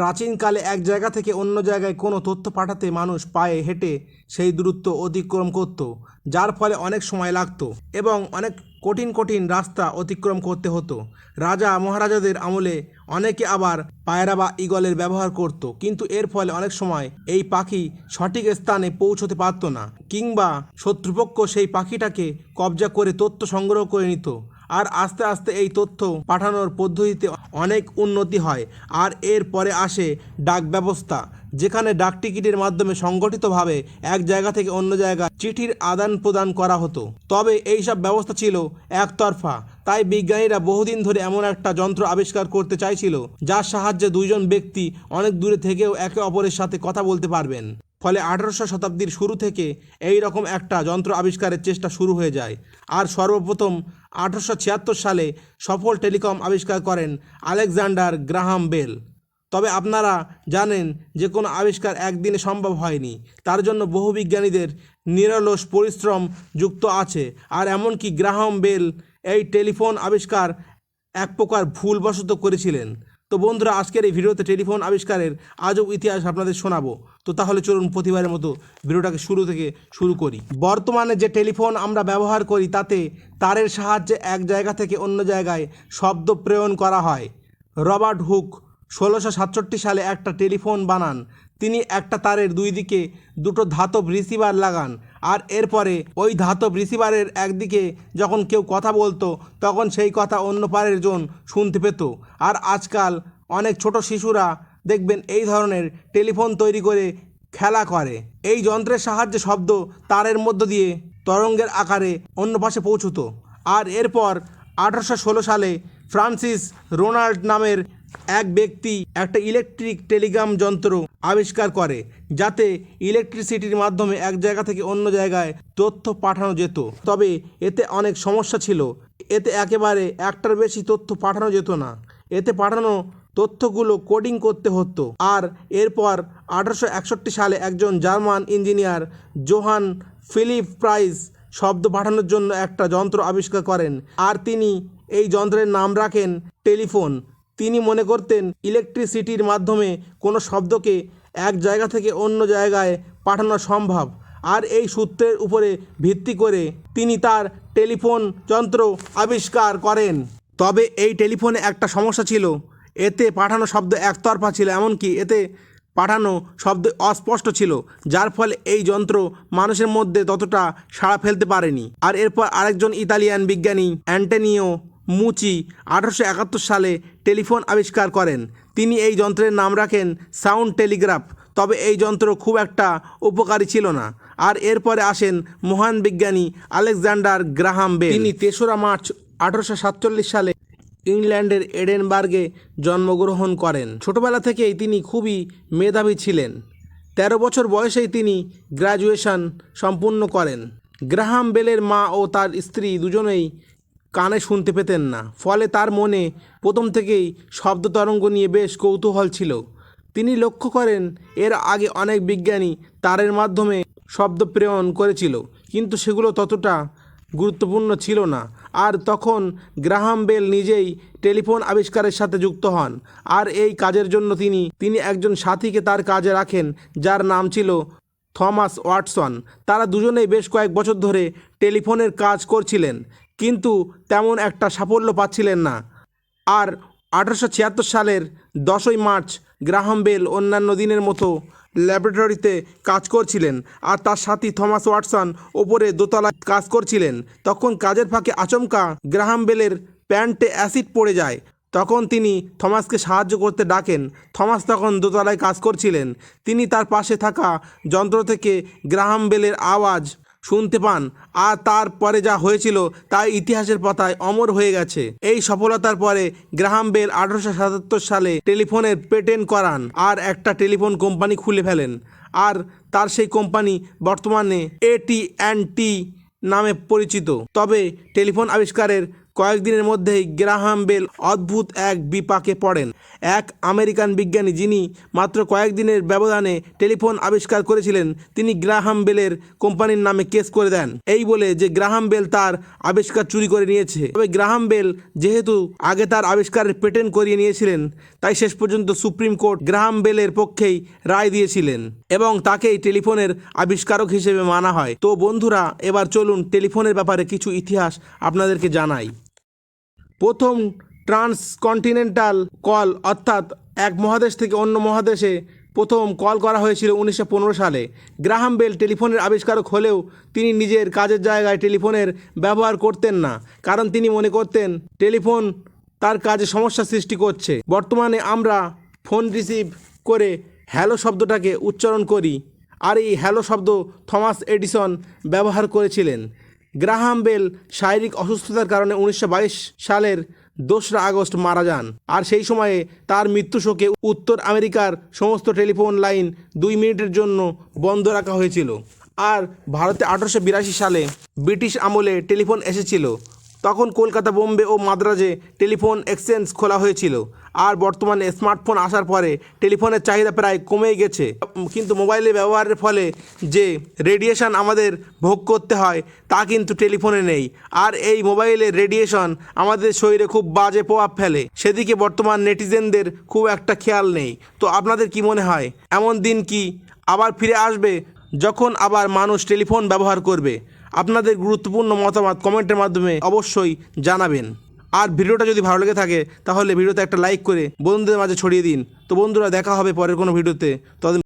প্রাচীনকালে এক জায়গা থেকে অন্য জায়গায় কোনো তথ্য পাঠাতে মানুষ পায়ে হেঁটে সেই দূরত্ব অতিক্রম করত, যার ফলে অনেক সময় লাগতো এবং অনেক কঠিন কঠিন রাস্তা অতিক্রম করতে হতো। রাজা মহারাজাদের আমলে অনেকে আবার পায়রা বা ঈগলের ব্যবহার করত, কিন্তু এর ফলে অনেক সময় এই পাখি সঠিক স্থানে পৌঁছতে পারতো না, কিংবা শত্রুপক্ষ সেই পাখিটাকে কবজা করে তথ্য সংগ্রহ করে নিত। আর আস্তে আস্তে এই তথ্য পাঠানোর পদ্ধতিতে অনেক উন্নতি হয়। আর এর পরে আসে ডাক ব্যবস্থা, যেখানে ডাক টিকিটের মাধ্যমে সংগঠিতভাবে এক জায়গা থেকে অন্য জায়গায় চিঠির আদান প্রদান করা হতো। তবে এইসব ব্যবস্থা ছিল একতরফা, তাই বিজ্ঞানীরা বহুদিন ধরে এমন একটা যন্ত্র আবিষ্কার করতে চাইছিল যার সাহায্যে দুইজন ব্যক্তি অনেক দূরে থেকেও একে অপরের সাথে কথা বলতে পারবেন। ফলে 18শো শতাব্দীর শুরু থেকে এই রকম একটা যন্ত্র আবিষ্কারের চেষ্টা শুরু হয়ে যায়। আর সর্বপ্রথম 1876 সালে সফল টেলিকম আবিষ্কার করেন আলেকজান্ডার গ্রাহাম বেল। তবে আপনারা জানেন যে কোনো আবিষ্কার একদিনে সম্ভব হয়নি, তার জন্য বহু বিজ্ঞানীদের নিরলস পরিশ্রম যুক্ত আছে। আর এমনকি গ্রাহাম বেল এই টেলিফোন আবিষ্কার এক প্রকার ভুলবশত করেছিলেন। তো বন্ধুরা, আজকের এই ভিডিওতে টেলিফোন আবিষ্কারের আজব ইতিহাস আপনাদের শোনাবো। তো তাহলে চলুন প্রতিবারের মতো ভিডিওটাকে শুরু থেকে শুরু করি। বর্তমানে যে টেলিফোন আমরা ব্যবহার করি তাতে তারের সাহায্যে এক জায়গা থেকে অন্য জায়গায় শব্দ প্রেরণ করা হয়। রবার্ট হুক 1667 সালে একটা টেলিফোন বানান। তিনি একটা তারের দুই দিকে দুটো ধাতব রিসিভার লাগান, আর এরপরে ওই ধাতব রিসিভারের একদিকে যখন কেউ কথা বলতো তখন সেই কথা অন্য পারের জন শুনতে পেত। আর আজকাল অনেক ছোট শিশুরা দেখবেন এই ধরনের টেলিফোন তৈরি করে খেলা করে। এই যন্ত্রের সাহায্যে শব্দ তারের মধ্য দিয়ে তরঙ্গের আকারে অন্য পাশে পৌঁছতো। আর এরপর 1816 সালে ফ্রান্সিস রোনাল্ড নামের এক ব্যক্তি একটা ইলেকট্রিক টেলিগ্রাম যন্ত্র আবিষ্কার করে, যাতে ইলেকট্রিসিটির মাধ্যমে এক জায়গা থেকে অন্য জায়গায় তথ্য পাঠানো যেত। তবে এতে অনেক সমস্যা ছিল। এতে একেবারে একটার বেশি তথ্য পাঠানো যেত না। এতে পাঠানো তথ্যগুলো কোডিং করতে হতো। আর এরপর 1861 সালে একজন German engineer Johann Philipp Reis শব্দ পাঠানোর জন্য একটা যন্ত্র আবিষ্কার করেন, আর তিনি এই যন্ত্রের নাম রাখেন টেলিফোন। তিনি মনে করতেন ইলেকট্রিসিটির মাধ্যমে কোনো শব্দকে এক জায়গা থেকে অন্য জায়গায় পাঠানো সম্ভব। আর এই সূত্রের উপরে ভিত্তি করে তিনি তার টেলিফোন যন্ত্র আবিষ্কার করেন। তবে এই টেলিফোনে একটা সমস্যা ছিল, এতে পাঠানো শব্দ একতরফা ছিল, এমনকি এতে পাঠানো শব্দ অস্পষ্ট ছিল, যার ফলে এই যন্ত্র মানুষের মধ্যে ততটা সাড়া ফেলতে পারেনি। আর এরপর আরেকজন ইতালিয়ান বিজ্ঞানী অ্যান্টোনিও মুচি 1871 সালে টেলিফোন আবিষ্কার করেন। তিনি এই যন্ত্রের নাম রাখেন সাউন্ড টেলিগ্রাফ। তবে এই যন্ত্র খুব একটা উপকারী ছিল না। আর এরপরে আসেন মহান বিজ্ঞানী আলেকজান্ডার গ্রাহাম বেল। তিনি 3রা মার্চ 1847 সালে ইংল্যান্ডের এডেনবার্গে জন্মগ্রহণ করেন। ছোটবেলা থেকেই তিনি খুবই মেধাবী ছিলেন। 13 বছর বয়সেই তিনি গ্র্যাজুয়েশন সম্পূর্ণ করেন। গ্রাহাম বেলের মা ও তার স্ত্রী দুজনেই কানে শুনতে পেতেন না, ফলে তার মনে প্রথম থেকেই শব্দ তরঙ্গ নিয়ে বেশ কৌতূহল ছিল। তিনি লক্ষ্য করেন এর আগে অনেক বিজ্ঞানী তারের মাধ্যমে শব্দ প্রেরণ করেছিল, কিন্তু সেগুলো ততটা গুরুত্বপূর্ণ ছিল না। আর তখন গ্রাহাম বেল নিজেই টেলিফোন আবিষ্কারের সাথে যুক্ত হন। আর এই কাজের জন্য তিনি একজন সাথীকে তার কাজে রাখেন, যার নাম ছিল থমাস ওয়াটসন। তারা দুজনেই বেশ কয়েক বছর ধরে টেলিফোনের কাজ করছিলেন, কিন্তু তেমন একটা সাফল্য পাচ্ছিলেন না। আর 1876 সালের 10ই মার্চ গ্রাহাম বেল অন্যান্য দিনের মতো ল্যাবরেটরিতে কাজ করছিলেন, আর তার সাথী থমাস ওয়াটসন ওপরে দোতলায় কাজ করছিলেন। তখন কাজের ফাঁকে আচমকা গ্রাহাম বেলের প্যান্টে অ্যাসিড পড়ে যায়। তখন তিনি থমাসকে সাহায্য করতে ডাকেন। থমাস তখন দোতলায় কাজ করছিলেন। তিনি তার পাশে থাকা যন্ত্র থেকে গ্রাহাম বেলের আওয়াজ শুনতে পান। আর তারপরে যা হয়েছিল তা ইতিহাসের পাতায় অমর হয়ে গেছে। এই সফলতার পরে গ্রাহাম বেল 1877 সালে টেলিফোনের পেটেন্ট করান আর একটা টেলিফোন কোম্পানি খুলে ফেলেন। আর তার সেই কোম্পানি বর্তমানে AT&T নামে পরিচিত। তবে টেলিফোন আবিষ্কারের কয়েকদিনের মধ্যেই গ্রাহাম বেল অদ্ভুত এক বিপাকে পড়েন। এক আমেরিকান বিজ্ঞানী যিনি মাত্র কয়েকদিনের ব্যবধানে টেলিফোন আবিষ্কার করেছিলেন, তিনি গ্রাহাম বেলের কোম্পানির নামে কেস করে দেন, এই বলে যে গ্রাহাম বেল তার আবিষ্কার চুরি করে নিয়েছে। তবে গ্রাহাম বেল যেহেতু আগে তার আবিষ্কারের পেটেন্ট করিয়ে নিয়েছিলেন, তাই শেষ পর্যন্ত সুপ্রিম কোর্ট গ্রাহাম বেলের পক্ষেই রায় দিয়েছিলেন এবং তাকেই টেলিফোনের আবিষ্কারক হিসেবে মানা হয়। তো বন্ধুরা, এবার চলুন টেলিফোনের ব্যাপারে কিছু ইতিহাস আপনাদেরকে জানাই। প্রথম ট্রান্সকন্টিনেন্টাল কল অর্থাৎ এক মহাদেশ থেকে অন্য মহাদেশে প্রথম কল করা হয়েছিল 1915 সালে। গ্রাহাম বেল টেলিফোনের আবিষ্কারক হলেও তিনি নিজের কাজের জায়গায় টেলিফোনের ব্যবহার করতেন না, কারণ তিনি মনে করতেন টেলিফোন তার কাজে সমস্যা সৃষ্টি করছে। বর্তমানে আমরা ফোন রিসিভ করে হ্যালো শব্দটাকে উচ্চারণ করি, আর এই হ্যালো শব্দ থমাস এডিসন ব্যবহার করেছিলেন। গ্রাহাম বেল শারীরিক অসুস্থতার কারণে 1922 সালের 2 আগস্ট মারা যান, আর সেই সময়ে তার মৃত্যু শোকে উত্তর আমেরিকার সমস্ত টেলিফোন লাইন 2 মিনিটের জন্য বন্ধ রাখা হয়েছিল। আর ভারতে 1882 সালে ব্রিটিশ আমলে টেলিফোন এসেছিল। তখন কলকাতা, বোম্বে ও মাদ্রাজে টেলিফোন এক্সচেঞ্জ খোলা হয়েছিল। আর বর্তমানে স্মার্টফোন আসার পরে টেলিফোনের চাহিদা প্রায় কমেই গেছে, কিন্তু মোবাইলের ব্যবহারের ফলে যে রেডিয়েশন আমাদের ভোগ করতে হয় তা কিন্তু টেলিফোনে নেই। আর এই মোবাইলের রেডিয়েশন আমাদের শরীরে খুব বাজে প্রভাব ফেলে, সেদিকে বর্তমান নেটিজেনদের খুব একটা খেয়াল নেই। তো আপনাদের কি মনে হয়, এমন দিন কি আবার ফিরে আসবে যখন আবার মানুষ টেলিফোন ব্যবহার করবে? আপনাদের গুরুত্বপূর্ণ মতামত কমেন্টের মাধ্যমে অবশ্যই জানাবেন। আর ভিডিওটা যদি ভালো লেগে থাকে তাহলে ভিডিওতে একটা লাইক করে বন্ধুদের মাঝে ছড়িয়ে দিন। তো বন্ধুরা, দেখা হবে পরের কোনো ভিডিওতে। ততদিন